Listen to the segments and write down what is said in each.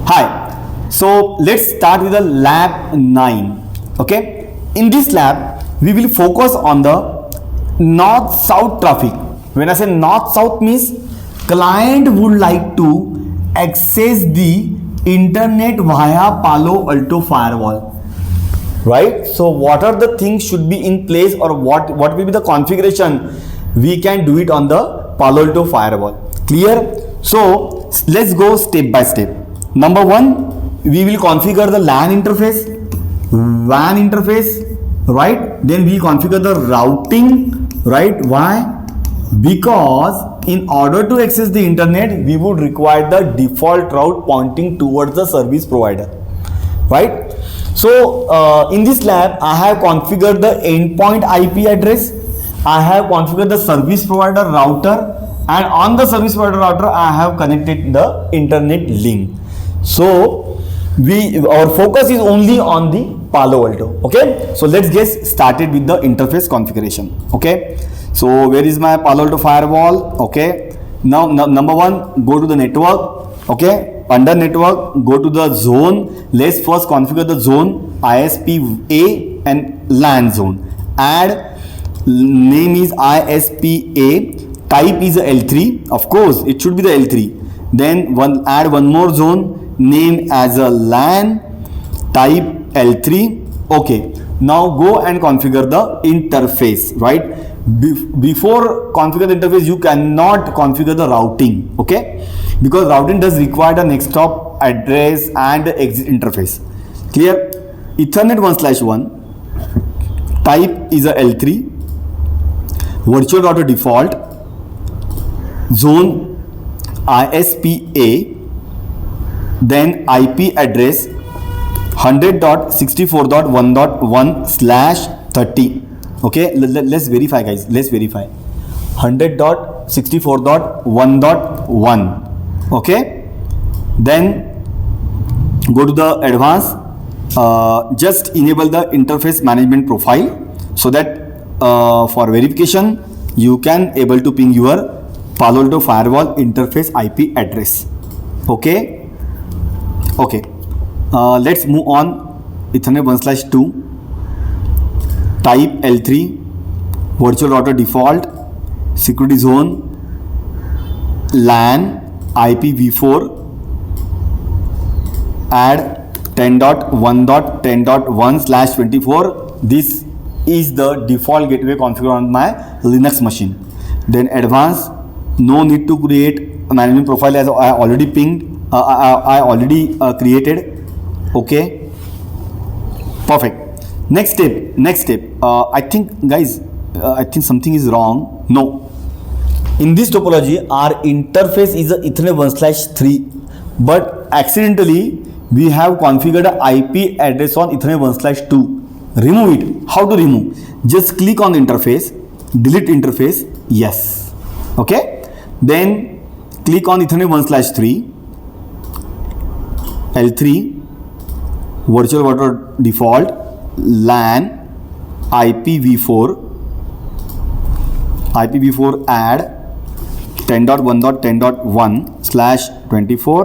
Hi, so let's start with the lab 9. Okay, in this lab we will focus on the north south traffic. When I say north south means client would like to access the internet via Palo Alto firewall, right? So what are the things should be in place, or what will be the configuration we can do it on the Palo Alto firewall? Clear? So let's go step by step. Number one, we will configure the LAN interface, WAN interface, right? Then we configure the routing, right? Why? Because in order to access the internet, we would require the default route pointing towards the service provider, right? So in this lab, I have configured the endpoint IP address, I have configured the service provider router, and on the service provider router, I have connected the internet link. So our focus is only on the Palo Alto. Okay, so let's get started with the interface configuration. Okay, so where is my Palo Alto firewall? Okay, now number one, go to the network. Okay, under network, go to the zone. Let's first configure the zone ISP-A and LAN zone. Add name is ISP-A, type is L3. Of course, it should be the L3. Then add one more zone, name as a LAN, type L3. Okay, now go and configure the interface, right? Before configure the interface, you cannot configure the routing, okay? Because routing does require the next hop address and the exit interface. Clear? Ethernet 1/1, type is a L3, virtual router default, zone ISP-A, then IP address 100.64.1.1/30. Okay, let's verify, guys. Let's verify. 100.64.1.1. Okay, then go to the advanced. Just enable the interface management profile so that for verification you can able to ping your Palo Alto firewall interface IP address. Okay. Okay, let's move on. Ethernet 1/2, type L3, virtual router default, security zone, LAN, IPv4, add 10.1.10.1/24. This is the default gateway configured on my Linux machine. Then advanced, no need to create a management profile as I already pinged. I already created. Okay, perfect. Next step. I think, guys, I think something is wrong. No, in this topology our interface is a Ethernet 1/3, but accidentally we have configured a IP address on Ethernet 1/2. Remove it. How to remove? Just click on the interface, delete interface, yes. Okay, then click on Ethernet 1/3, L3, virtual router default, LAN, IPv4, add 10.1.10.1/24,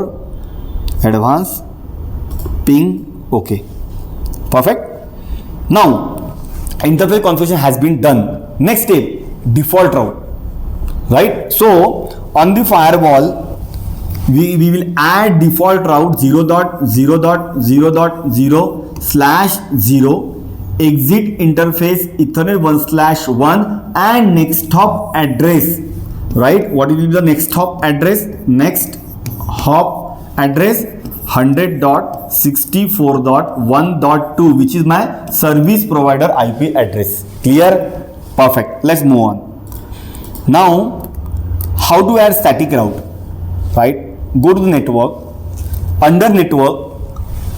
advanced, ping. Okay, perfect. Now interface configuration has been done. Next step, default route, right? So on the firewall, we will add default route 0.0.0.0/0, exit interface Ethernet 1/1, and next hop address, right? What will be the next hop address? Next hop address 100.64.1.2, which is my service provider IP address. Clear? Perfect. Let's move on. Now, how to add static route, right? Go to the network. Under network,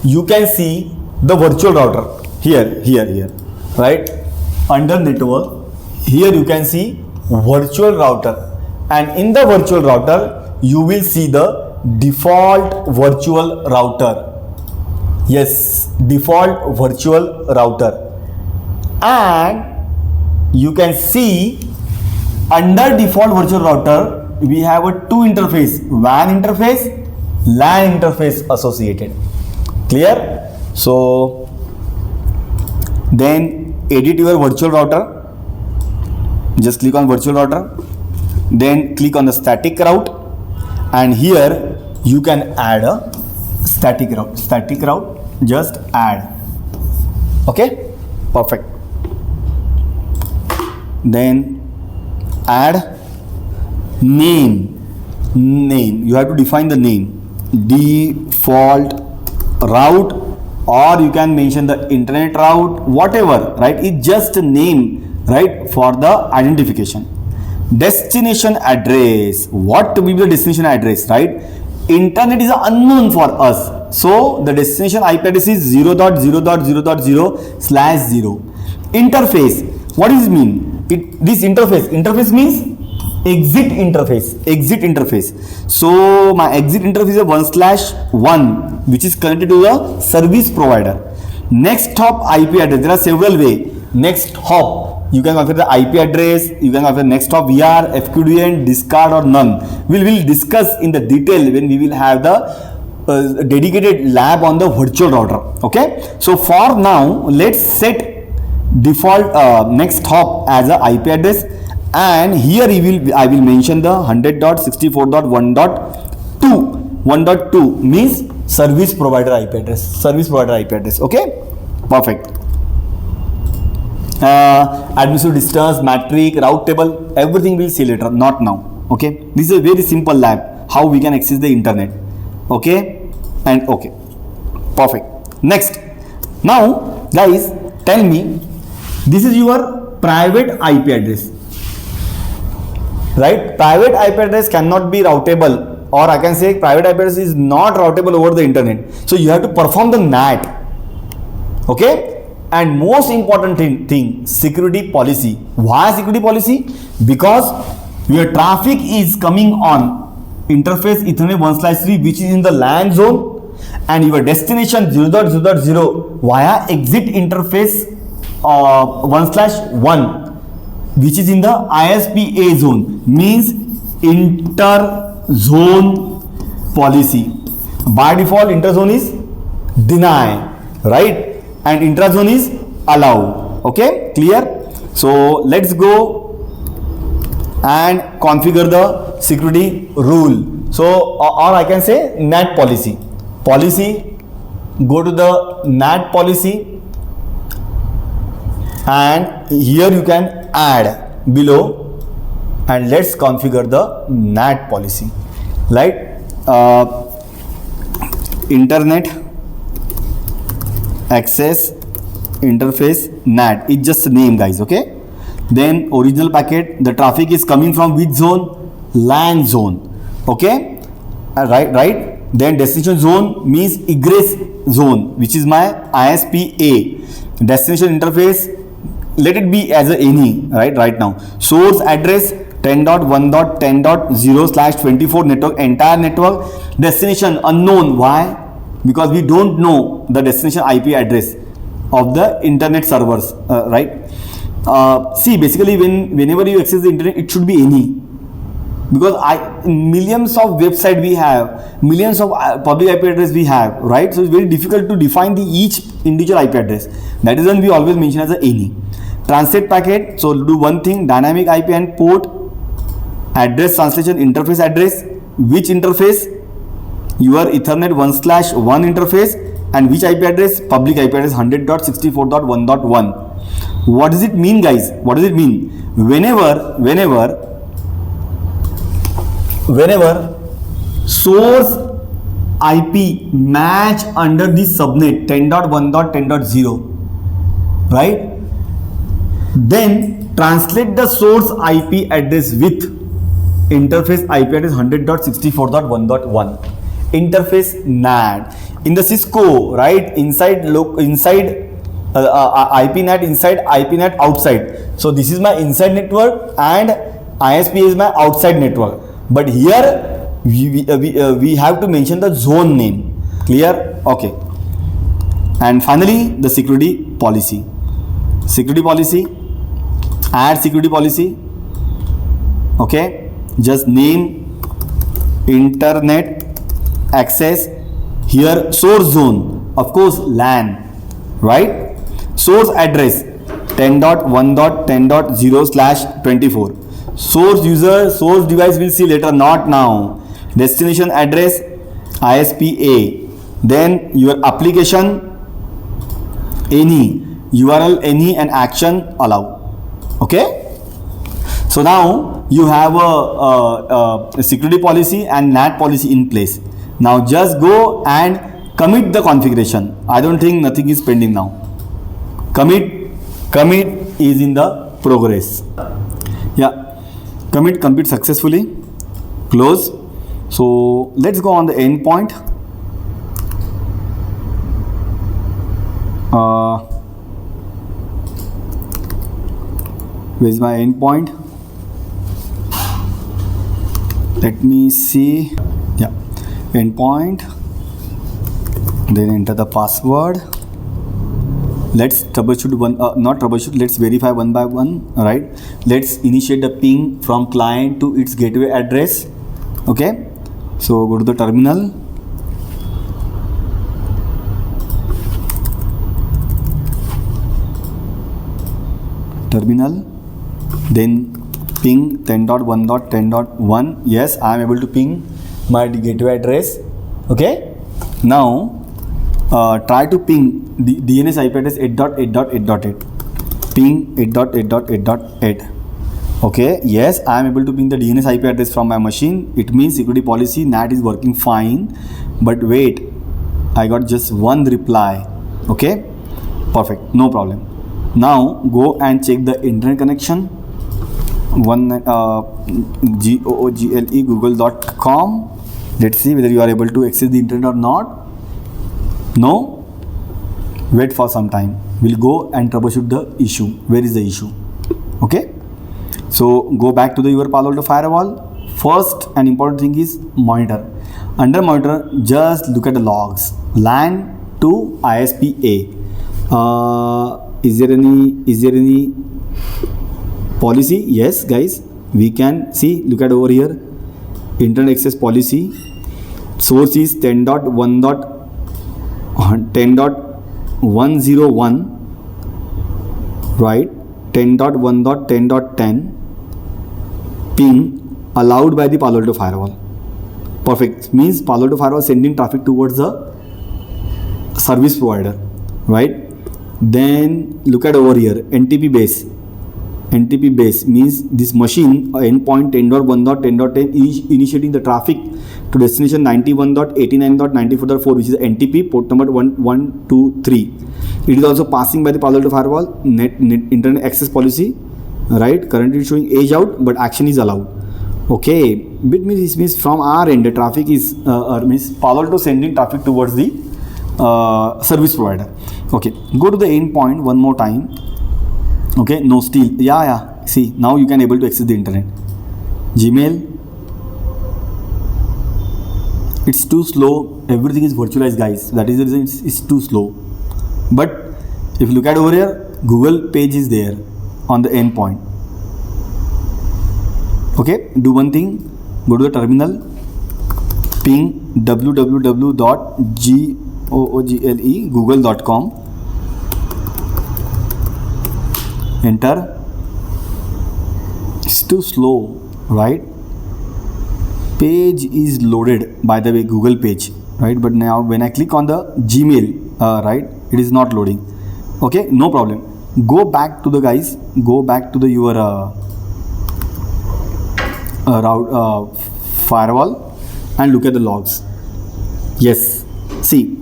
you can see the virtual router here, right? Under network, here you can see virtual router, and in the virtual router you will see the default virtual router. Yes, default virtual router, and you can see under default virtual router we have a two interface, WAN interface LAN interface associated. Clear? So then edit your virtual router. Just click on virtual router, then click on the static route, and here you can add a static route. Just add. Okay, perfect. Then add name. You have to define the name. Default route, or you can mention the internet route, whatever, right? It's just a name, right, for the identification. Destination address. What will be the destination address, right? Internet is unknown for us, so the destination IP address is 0.0.0.0/0. Interface. What does it mean? This interface means exit interface. So my exit interface is 1/1, which is connected to the service provider. Next hop IP address. There are several ways. Next hop, you can configure the IP address, you can configure next hop VR, FQDN, discard or none. We will discuss in the detail when we will have the dedicated lab on the virtual router. Okay, so for now let's set default next hop as a IP address, and here I will mention the 100.64.1.2. 1.2 means service provider IP address. Okay, perfect. Administrative distance, metric, route table, everything we'll see later, not now. Okay, this is a very simple lab how we can access the internet. Okay, and okay, perfect. Next, now guys, tell me, this is your private IP address, right? Private IP address cannot be routable, or I can say private IP address is not routable over the internet. So you have to perform the NAT. Okay. And most important thing, security policy. Why security policy? Because your traffic is coming on interface Ethernet 1/3, which is in the LAN zone, and your destination 0.0.0 via exit interface 1/1, which is in the ISPA zone, means inter-zone policy. By default, interzone is deny, right? And intrazone is allow. Okay, clear? So let's go and configure the security rule. So or I can say NAT policy. Go to the NAT policy, and here you can add below, and let's configure the NAT policy. Right? Internet access interface NAT. It's just a name, guys. Okay, then original packet, the traffic is coming from which zone? LAN zone. Okay, right. Then destination zone means egress zone, which is my ISPA. Destination interface, let it be as a any, right now. Source address 10.1.10.0/24 network, entire network. Destination unknown. Why? Because we don't know the destination IP address of the internet servers, right? See, basically whenever you access the internet, it should be any, because millions of website we have, millions of public IP address we have, right? So it's very difficult to define each individual IP address. That is when we always mention as a any. Translate packet, so do one thing, dynamic IP and port address translation interface address, which interface? Your Ethernet 1/1 interface, and which IP address? Public IP address 100.64.1.1. What does it mean, guys? What does it mean? Whenever source IP match under the subnet 10.1.10.0, right? Then translate the source IP address with interface IP address 100.64.1.1. Interface NAT in the Cisco, right? Inside IP NAT inside, IP NAT outside. So this is my inside network and ISP is my outside network. But here we have to mention the zone name. Clear? Okay. And finally, the security policy. Add security policy. Okay. Just name internet access here source zone, of course LAN, right? Source address 10.1.10.0/24. Source user, source device will see later, not now. Destination address ISP-A. Then your application any, URL any, and action allow. Okay. So now you have a security policy and NAT policy in place. Now just go and commit the configuration. I don't think nothing is pending now. Commit is in the progress. Yeah, commit complete successfully. Close. So let's go on the endpoint. Where is my endpoint? Let me see. Yeah, endpoint. Then enter the password. Let's troubleshoot not troubleshoot, let's verify one by one. All right, let's initiate the ping from client to its gateway address. Okay, so go to the terminal. Then ping 10.1.10.1. yes, I am able to ping my gateway address. Okay, now try to ping the DNS IP address 8.8.8.8. Ping 8.8.8.8. Okay, yes, I am able to ping the DNS IP address from my machine. It means security policy NAT is working fine. But wait, I got just one reply. Okay, perfect, no problem. Now go and check the internet connection. GOOGLE google.com. Let's see whether you are able to access the internet or not. No? Wait for some time. We'll go and troubleshoot the issue. Where is the issue? Okay. So go back to your Palo Alto firewall. First and important thing is monitor. Under monitor, just look at the logs. LAN to ISP-A. Is there any policy? Yes, guys. We can see. Look at over here. Internet access policy. Source is 10.1.10.101, right? 10.1.10.10. Ping allowed by the Palo Alto firewall. Perfect. Means Palo Alto firewall sending traffic towards the service provider, right? Then look at over here, NTP base. NTP base means this machine endpoint 10.1.10.10 is initiating the traffic to destination 91.89.94.4, which is the NTP port number 1123. It is also passing by the Palo Alto firewall net internet access policy, right? Currently showing age out, but action is allowed. Okay, bit means this means from our end the traffic is means Palo Alto sending traffic towards the service provider. Okay, go to the endpoint one more time. Okay, no steal. Yeah. See, now you can able to access the internet. Gmail. It's too slow. Everything is virtualized, guys. That is the reason it's too slow. But if you look at over here, Google page is there on the endpoint. Okay, do one thing. Go to the terminal. Ping www.google.com. Enter. It's too slow, right? Page is loaded, by the way, Google page, right? But now when I click on the Gmail, right, it is not loading. Okay, no problem. Go back to the guys. Go back to the your firewall and look at the logs. Yes, see,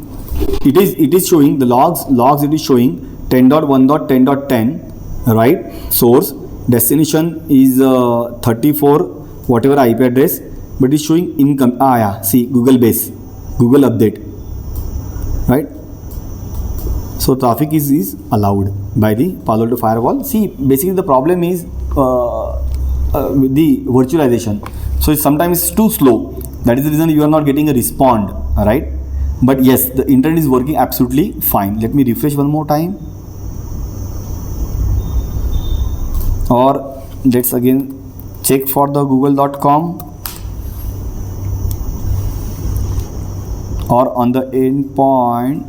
it is showing the logs. It is showing 10.1.10.10. right? Source destination is 34 whatever IP address, but it's showing income. Yeah, see, Google base, Google update, right? So traffic is allowed by the Palo Alto firewall. See, basically the problem is with the virtualization. So sometimes it's too slow. That is the reason you are not getting a respond, right? But yes, the internet is working absolutely fine. Let me refresh one more time. Or let's again check for the google.com. or on the endpoint,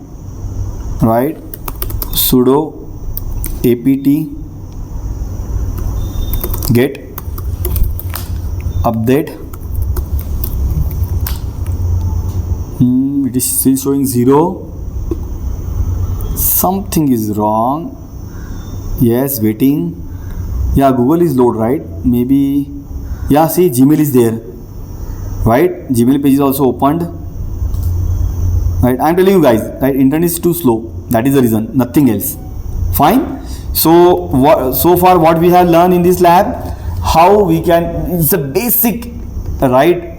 right, sudo apt get update. It is still showing 0. Something is wrong. Yes, waiting. Yeah, Google is load, right? Maybe. Yeah, see, Gmail is there, right? Gmail page is also opened, right? I'm telling you guys, right? Internet is too slow. That is the reason, nothing else. Fine. So far what we have learned in this lab, how we can, it's a basic, right,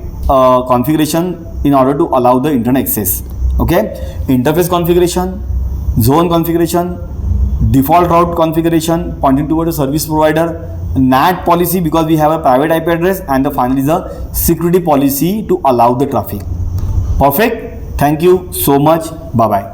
configuration in order to allow the internet access. Okay, interface configuration, zone configuration, default route configuration pointing toward a service provider, NAT policy because we have a private IP address, and the final is a security policy to allow the traffic. Perfect. Thank you so much. Bye bye.